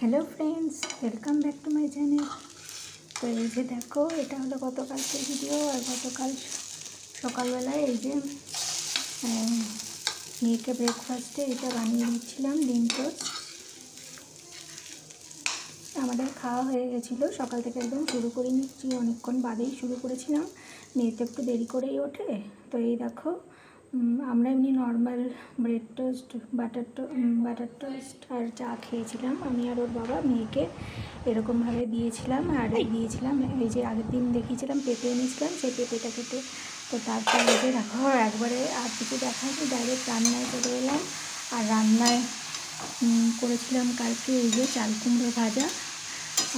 Hello friends, welcome back to my channel. তো এই যে দেখো, এটা হলো গতকালকের ভিডিও। আর গতকাল সকালবেলায় এই যে মেয়েকে ব্রেকফাস্টে এটা বানিয়ে দিচ্ছিলাম, ডিম টোস্ট। আমাদের খাওয়া হয়ে গেছিলো, সকাল থেকে একদম শুরু করে নিচ্ছি, অনেকক্ষণ বাদেই শুরু করেছিলাম। মেয়ে তো একটু দেরি করেই ওঠে। তো এই দেখো, আমরা এমনি normal bread toast, butter toast আর চা খেয়েছিলাম। আমি আর ওর বাবা মেয়েকে এরকমভাবে দিয়েছিলাম। আর দিয়েছিলাম এই যে আগের দিন দেখিয়েছিলাম পেঁপে এনেছিলাম, সেই পেঁপেটা কেটে। তো তারপর এই যে দেখো, একবারে আর কিছু দেখাচ্ছি, ডাইরেক্ট রান্নায় চলে এলাম। আর রান্নায় করেছিলাম কালকে এই যে চাল কুমড়ো ভাজা।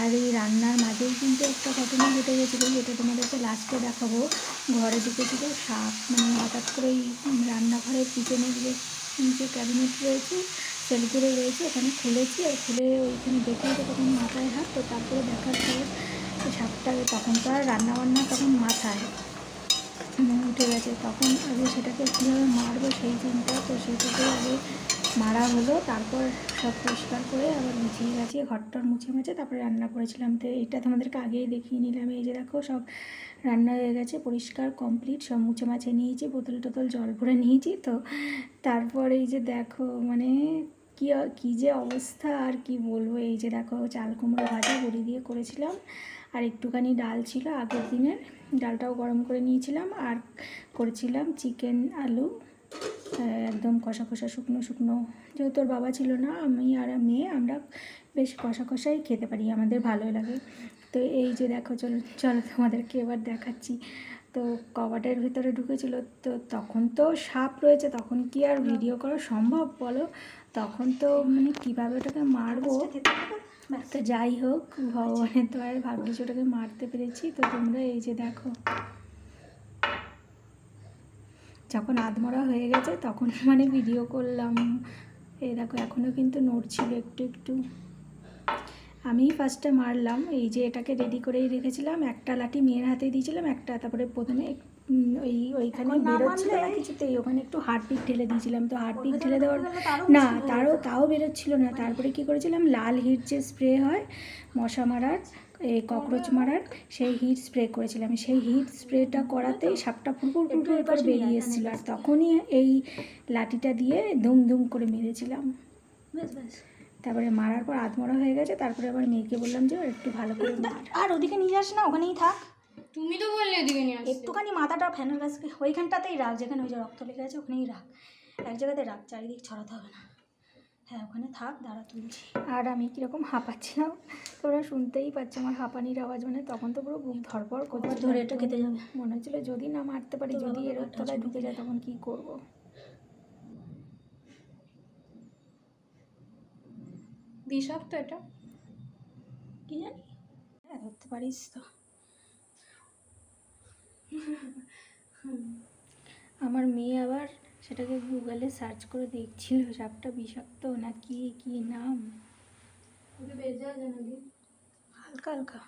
আর এই রান্নার মাঝেই কিন্তু একটা ঘটনা ঘটে গেছিলো, যেটা তোমাদেরকে লাস্টে দেখাবো। ঘরে ঢুকেছিল সাপ, মানে হঠাৎ করেই রান্নাঘরের কিচেনের যে ক্যাবিনেট রয়েছে, সেলগুলো রয়েছে, ওখানে খুলেছি। আর খুলে ওইখানে দেখেই তো তখন মাথায় হাত। তো তারপরে দেখার পরে সাপটা, তখন তো আর রান্নাবান্না তখন মাথায় উঠে গেছে। তখন আগে সেটাকে কীভাবে মারবো সেই চিন্তা, তো সেটাকে আগে মারা হলো। তারপর সব পরিষ্কার করে আবার মুছিয়ে গাছিয়ে ঘরটার মুছে তারপরে রান্না করেছিলাম। তো এটা তোমাদেরকে আগেই দেখিয়ে নিলাম। এই যে দেখো, সব রান্না হয়ে গেছে, পরিষ্কার কমপ্লিট, সব মুছে মাছে নিয়েছি, বোতল টোতল জল ভরে নিয়েছি। তো তারপর এই যে দেখো, মানে কী যে অবস্থা আর কি বলবো। এই যে দেখো, চাল কুমড়ো ভাজা বড়ি দিয়ে করেছিলাম, আর একটুখানি ডাল ছিল আগের দিনের, ডালটাও গরম করে নিয়েছিলাম। আর করেছিলাম চিকেন আলু, একদম কষা কষা, শুকনো শুকনো। যেহেতু ওর বাবা ছিল না, আমি আর মেয়ে আমরা বেশ কষা কষাই খেতে পারি, আমাদের ভালোই লাগে। তো এই যে দেখো, চলো তোমাদেরকে এবার দেখাচ্ছি। তো কবাটের ভিতরে ঢুকেছিল, তো তখন তো সাপ রয়েছে, তখন কি আর ভিডিও করা সম্ভব বলো? তখন তো মানে কীভাবে ওটাকে মারবো। তো যাই হোক, ভগবানের দয়ায় ভাগ্যিস ওটাকে মারতে পেরেছি। তো তোমরা এই যে দেখো, যখন আধমরা হয়ে গেছে তখন মানে ভিডিও করলাম। এই দেখো, এখনও কিন্তু নড়ছিল একটু একটু। আমি ফার্স্টে মারলাম, এই যে এটাকে রেডি করেই রেখেছিলাম। একটা লাঠি মেয়ের হাতে দিয়েছিলাম, একটা তারপরে প্রথমে ওইখানে বেরোচ্ছিল না কিছুতেই, ওখানে একটু হারপিক ঢেলে দিয়েছিলাম। তো হারপিক ঢেলে দেওয়ার না, তাও বেরোচ্ছিল না। তারপরে কি করেছিলাম, লাল হিট যে স্প্রে হয় মশা মারার, ককরোচ মারার, সেই হিট স্প্রে করেছিলাম। সেই হিট স্প্রেটা করাতেই সাপটা ফুরফুর করে বেরিয়ে এসেছিলো। আর তখনই এই লাঠিটা দিয়ে ধুম ধুম করে মেরেছিলাম। তারপরে মারার পর আধমরা হয়ে গেছে। তারপরে আবার মেয়েকে বললাম যে একটু ভালো করে মার। আর ওদিকে নিয়ে যাস না, ওখানেই থাক। তুমি তো বললে ওদিকে নিয়ে আসতে। একটুখানি মাথাটা ফ্যানের কাছে ওইখানটাতেই রাখ, যেখানে ওই যে রক্ত লেগে আছে ওখানেই রাখ, এক জায়গাতে রাখ, চারিদিক ছড়াতে হবে না। হ্যাঁ, ওখানে থাক, দাঁড়া তুলছি। আর আমি কীরকম হাঁপাচ্ছিলাম তোমরা শুনতেই পাচ্ছ, আমার হাঁপানির আওয়াজ। মানে তখন তো পুরো বুক ধরপড় করতে ধরে এটা খেতে যাবে মনে হচ্ছিলো, যদি না মারতে পারি, যদি এর তলায় ঢুকে যায় তখন কী করবো। বিষাক্ত এটা, কি জানি, হ্যাঁ ধরতে পারিস তো। আমার মেয়ে আবার সেটাকে গুগলে সার্চ করে দেখছিল সাপটা বিষাক্ত না কি নাম। হালকা হালকা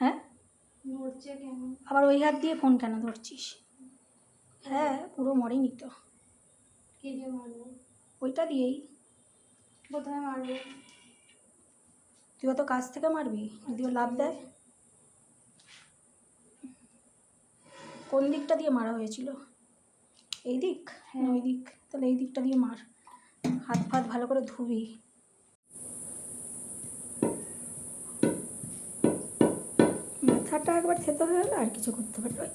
হ্যাঁ, নড়ছে কেন? আবার ওই হাত দিয়ে ফোন কেন ধরছিস? হ্যাঁ, পুরো মরেনি তো। কি দিয়ে মারবো? ওইটা দিয়েই। কোথায় মারবো? তুই অত কাছ থেকে মারবি, যদি ও লাভ দেয়। কোন দিকটা দিয়ে মারা হয়েছিল? এই দিক? হ্যাঁ ওই দিক। তাহলে এই দিকটা দিয়ে মার, হাত ফাত ভালো করে ধুবি। মাথাটা একবার খেতে হয়ে গেলে আর কিছু করতে পারবে।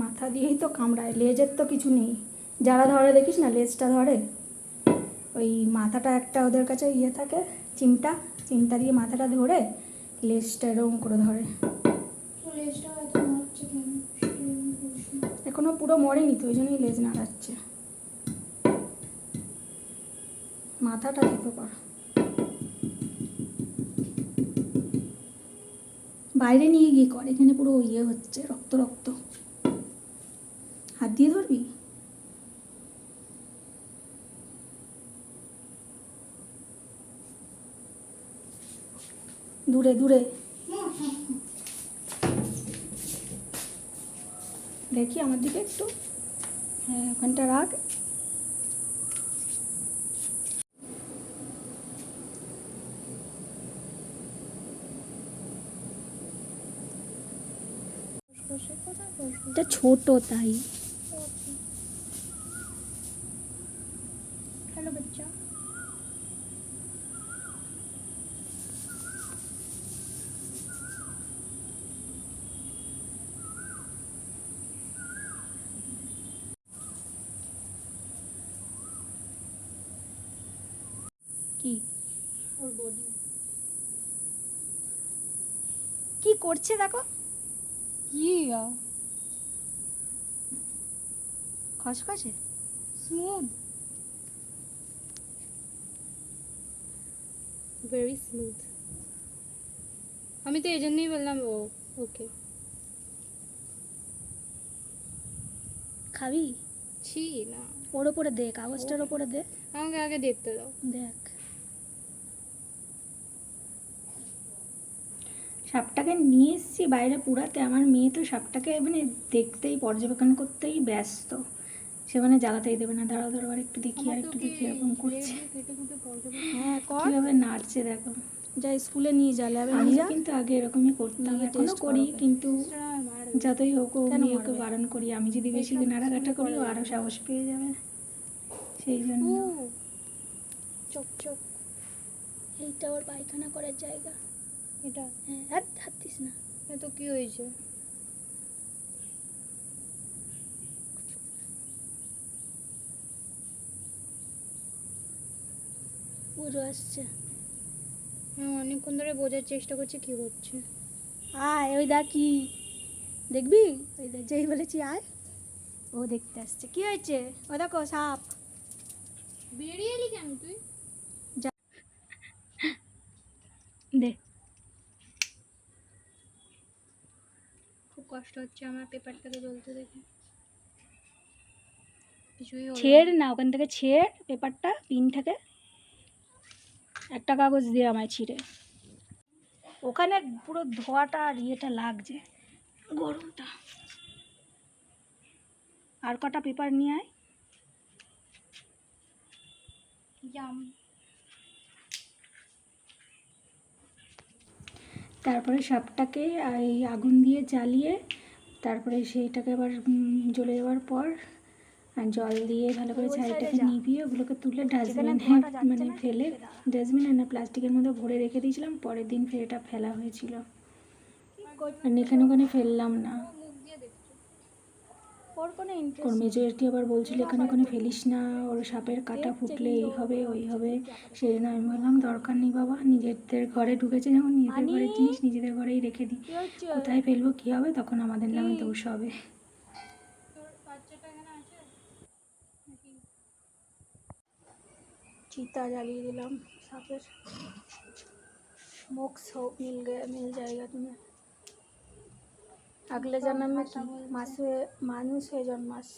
মাথা দিয়েই তো কামড়ায়, লেজের তো কিছু নেই। যারা ধরে দেখিস না লেজটা ধরে, ওই মাথাটা একটা ওদের কাছে ইয়ে থাকে, চিমটা দিয়ে মাথাটা ধরে লেজটা এরকম করে ধরে। এখনো পুরো মরেনি তো, ওই জন্যই লেজ নাড়াচ্ছে। মাথাটা থেতো কর, বাইরে নিয়ে গিয়ে কর, এখানে পুরো ইয়ে হচ্ছে, রক্ত রক্ত। হাত দিয়ে ধরবি। দূরে দূরে দেখি আমার দিকে একটু। হ্যাঁ, ওখানটা রাখ। এটা ছোট তাই। हेलो बच्चा। কি और बॉडी কি করছে দেখো, ये या খসখসে। Smooth, very smooth. আমি তো এই জন্যই বললাম ও ওকে। খাবি? ছি না, ওর ওপরে দে, কাগজটার ওপরে দে, আমাকে আগে দেখতে দাও। দেখ। সাপটাকে নিয়ে এসেছি বাইরে পুরাতে, আমার মেয়ে তো সাপটাকে মানে দেখতেই পর্যবেক্ষণ করতেই ব্যস্ত, সে মানে জ্বালাতেই দেবে না। দাঁড়াও দাঁড়াও, আর একটু দেখি আর একটু দেখি, এরকম করছে। কেটে কুটে পর্যবেক্ষণ হ্যাঁ কর, কিভাবে নাড়ছে দেখো। যা স্কুলে নিয়ে যা, ল্যাবে আমি নিয়ে যা। কিন্তু আগে এরকমই করতাম, নিয়ে এখনো test করি, করাবে। কিন্তু মার যতই হোক ও কেন মেয়েকে মারবে? বারণ করি। আমি যদি বেশি নাড়াঘাটা করি ও আরও সাহস পেয়ে যাবে, সেই জন্য। চক চক। এইটা ওর পায়খানা করার জায়গা। এটা হ্যাঁ, হাত হাত দিস না। তো কি হয়েছে? পুজো আসছে। হ্যাঁ, অনেকক্ষণ ধরে বোঝার চেষ্টা করছি কি হচ্ছে। আয়, ওই দেখ কি দেখবি, ওই দেখ, যেই বলেছি আয় ও দেখতে আসছে। কি হয়েছে? ও দেখো সাপ। বেরিয়ে এলি কেন তুই? দে, খুব কষ্ট হচ্ছে আমার পেপারটাকে জ্বলতে দেখে। কিছুই হলো না। ছেড় না ওখান থেকে, ছেড় পেপারটা, পিন থেকে একটা কাগজ দিয়ে আমায় ছিঁড়ে। ওখানে পুরো ধোয়াটা আর ইয়েটা লাগছে, গরমটা। আর কটা পেপার নিয়ে আয়। জাম। তারপরে সাপটাকে এই আগুন দিয়ে জ্বালিয়ে, তারপরে সেইটাকে আবার জ্বলে যাওয়ার পর আর জল দিয়ে ভালো করে ছাইটাকে নিভিয়ে ওগুলোকে তুলে ডাস্টবিনে মানে ফেলে, ডাস্টবিনে না প্লাস্টিকের মধ্যে ভরে রেখে দিয়েছিলাম। পরের দিন ফের এটা ফেলা হয়েছিল, আর এখানে ওখানে ফেললাম না। মুখ দিয়ে দেখছো। ওর কোনো ওর ইন্টারেস্ট মেজরিটি আবার বলছিল এখানে ওখানে ফেলিস না, ওর সাপের কাটা ফুটলে এই হবে ওই হবে। সেই জন্য আমি বললাম দরকার নেই বাবা, নিজেদের ঘরে ঢুকেছে যখন নিজেদের ঘরের জিনিস নিজেদের ঘরেই রেখে দিই, কি হচ্ছে? কোথায় ফেলবো কী হবে তখন আমাদের নামে দোষ হবে। তোর বাচ্চাটা এখানে আছে নাকি? চিতা জ্বালিয়ে দিলাম সাপের। मोक्ष हो मिल गया, मिल जाएगा तुम्हें। अगले जन्म में की मानुष है जन्मास।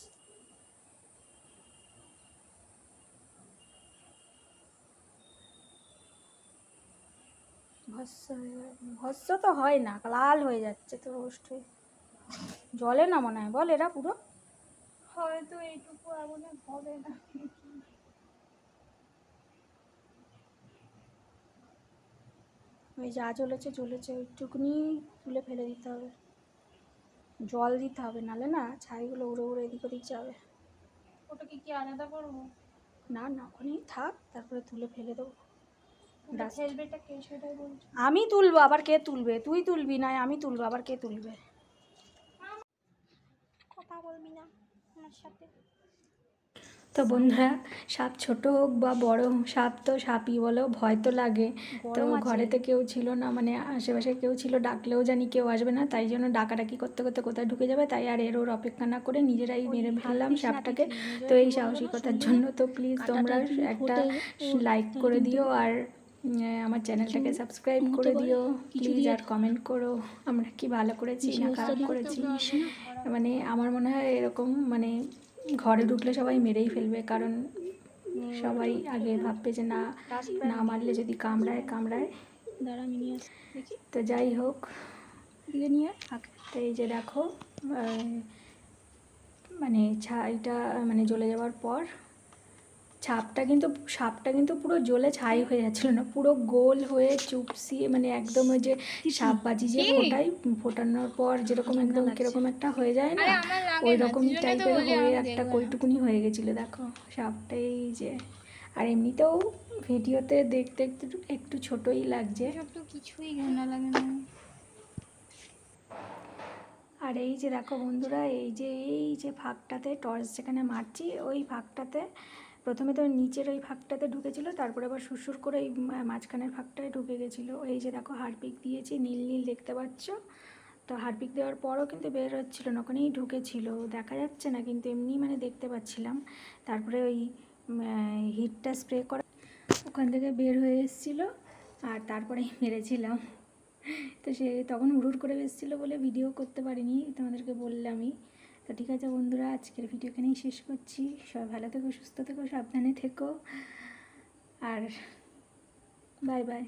ভস্য তো হয় না, লাল হয়ে যাচ্ছে তো রোস্ট হয়ে, জলে না মনে হয়, বল এরা পুরো। হয়তো এইটুকু আগুনে হবে না। ওই যা জ্বলেছে জ্বলেছে, ওইটুকুনি তুলে ফেলে দিতে হবে, জল দিতে হবে, নালে না ছাইগুলো উড়ে উড়ে এদিক ওদিক যাবে। ওটাকে কি আলাদা করবো? না না, ওখানেই থাক, তারপরে তুলে ফেলে দেবো। Dust. ফেলবেটা কে সেটাই বলছি। আমি তুলবো, আবার কে তুলবে? তুই তুলবি, না আমি তুলবো, আবার কে তুলবে? কথা বলবি না আমার সাথে। তো বন্ধুরা, সাপ ছোট হোক বা বড়, সাপ তো সাপই বলো, ভয় তো লাগে। তো ঘরেতে কেউ ছিল না, মানে আশেপাশে কেউ ছিল, ডাকলেও জানি কেউ আসবে না, তাই জন্য ডাকাডাকি করতে করতে কোথায় ঢুকে যাবে, তাই আর এর ওর অপেক্ষা না করে নিজেরাই মেরে ফেললাম সাপটাকে। তো এই সাহসিকতার জন্য তো প্লিজ তোমরা একটা লাইক করে দিও, আর আমার চ্যানেলটাকে সাবস্ক্রাইব করে দিও প্লিজ, আর কমেন্ট করো আমরা কি ভালো করেছি না খারাপ করেছি। মানে আমার মনে হয় এরকম মানে ঘরে ঢুকলে সবাই মেরেই ফেলবে, কারণ সবাই আগে ভাববে যে না না মারলে যদি কামড়ায় কামড়ায়। দাঁড়া আমি নিয়ে আসি দেখি। তো যাই হোক, দিয়ে নিয়ে তো এই যে দেখো মানে ছাইটা মানে জ্বলে যাওয়ার পর সাপটা কিন্তু পুরো জ্বলে ছাই হয়ে যাচ্ছিল না, পুরো গোল হয়ে চুপসিয়ে মানে একদম ওই যে সাপবাজি যে ফোটানোর পর যেরকম একদম কিরকম একটা হয়ে যায় না, আরে আমার লাগে ওই না, রকমই দুজনে তো টাইপের বললি হয়ে আমি একটা দেখবো না। কইটুকুনি হয়ে গেছিলো দেখো সাপটা। এই যে আর এমনিতেও ভিডিওতে দেখতে একটু একটু ছোটোই লাগছে। এসব তো কিছুই ঘৃণা লাগে না। আর এই যে দেখো বন্ধুরা, এই যে ফাঁকটাতে টর্চ যেখানে মারছি ওই ফাঁকটাতে প্রথমে তো নিচের ওই ফাঁকটাতে ঢুকেছিল, তারপরে আবার সুরসুর করে এই মাঝখানের ফাঁকটায় ঢুকে গেছিলো। এই যে দেখো হারপিক দিয়েছি, নীল নীল দেখতে পাচ্ছ তো। হারপিক দেওয়ার পরও কিন্তু বের হচ্ছিলো না, ওখানেই ঢুকেছিল, দেখা যাচ্ছে না কিন্তু এমনি মানে দেখতে পাচ্ছিলাম। তারপরে ওই হিটটা স্প্রে করা ওখান থেকে বের হয়ে এসেছিলো আর তারপরেই মেরেছিলাম। তো সে তখন হুড় করে এসেছিলো বলে ভিডিও করতে পারিনি, তোমাদেরকে বললামই। তো ঠিক আছে বন্ধুরা, আজকের ভিডিও এখানেই শেষ করছি। সবাই ভালো থেকো, সুস্থ থেকো, সাবধানে থেকো, আর বাই বাই।